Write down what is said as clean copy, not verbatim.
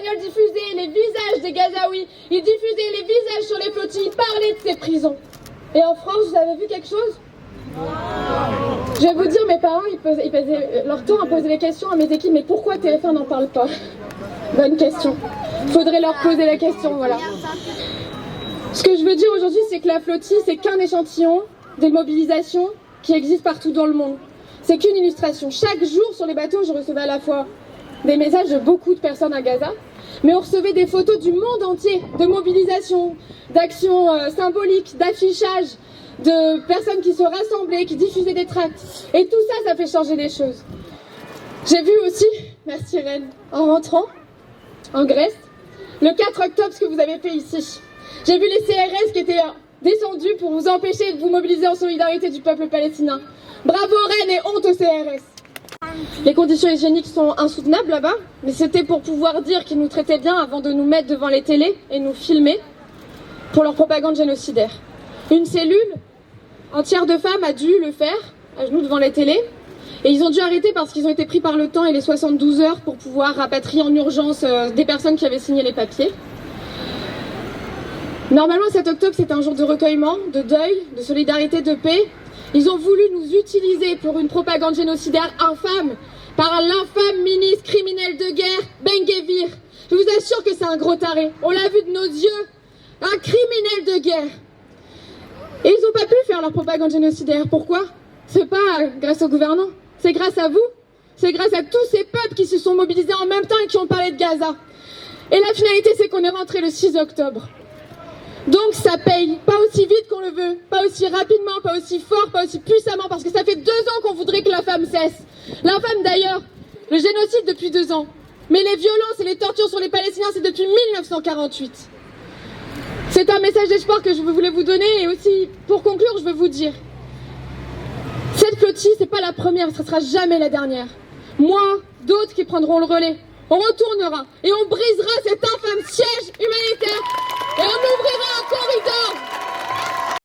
Espagnols diffusaient les visages des Gazaouis, ils diffusaient les visages sur les flottilles, ils parlaient de ces prisons. Et en France, vous avez vu quelque chose? Je vais vous dire, mes parents, ils passaient leur temps à poser les questions à mes équipes, mais pourquoi TF1 n'en parle pas? Bonne question. Faudrait leur poser la question, voilà. Ce que je veux dire aujourd'hui, c'est que la flottille, c'est qu'un échantillon des mobilisations qui existent partout dans le monde. C'est qu'une illustration. Chaque jour sur les bateaux, je recevais à la fois des messages de beaucoup de personnes à Gaza, mais on recevait des photos du monde entier, de mobilisation, d'actions symboliques, d'affichage, de personnes qui se rassemblaient, qui diffusaient des tracts. Et tout ça, ça fait changer les choses. J'ai vu aussi, merci Rennes, en rentrant en Grèce, le 4 octobre, ce que vous avez fait ici. J'ai vu les CRS qui étaient descendus pour vous empêcher de vous mobiliser en solidarité du peuple palestinien. Bravo Rennes et honte aux CRS. Les conditions hygiéniques sont insoutenables là-bas, mais c'était pour pouvoir dire qu'ils nous traitaient bien avant de nous mettre devant les télés et nous filmer pour leur propagande génocidaire. Une cellule entière de femmes a dû le faire, à genoux devant les télés, et ils ont dû arrêter parce qu'ils ont été pris par le temps et les 72 heures pour pouvoir rapatrier en urgence des personnes qui avaient signé les papiers. Normalement, 7 octobre, c'est un jour de recueillement, de deuil, de solidarité, de paix. Ils ont voulu nous utiliser pour une propagande génocidaire infâme par l'infâme ministre criminel de guerre, Ben-Gvir. Je vous assure que c'est un gros taré. On l'a vu de nos yeux. Un criminel de guerre. Et ils n'ont pas pu faire leur propagande génocidaire. Pourquoi? C'est pas grâce aux gouvernants. C'est grâce à vous. C'est grâce à tous ces peuples qui se sont mobilisés en même temps et qui ont parlé de Gaza. Et la finalité, c'est qu'on est rentré le 6 octobre. Donc ça paye, pas aussi vite qu'on le veut, pas aussi rapidement, pas aussi fort, pas aussi puissamment, parce que ça fait 2 ans qu'on voudrait que la femme cesse. L'infâme d'ailleurs, le génocide depuis 2 ans. Mais les violences et les tortures sur les Palestiniens, c'est depuis 1948. C'est un message d'espoir que je voulais vous donner, et aussi, pour conclure, je veux vous dire, cette flottille, c'est pas la première, ce sera jamais la dernière. Moi, d'autres qui prendront le relais, on retournera et on brisera cet infâme siège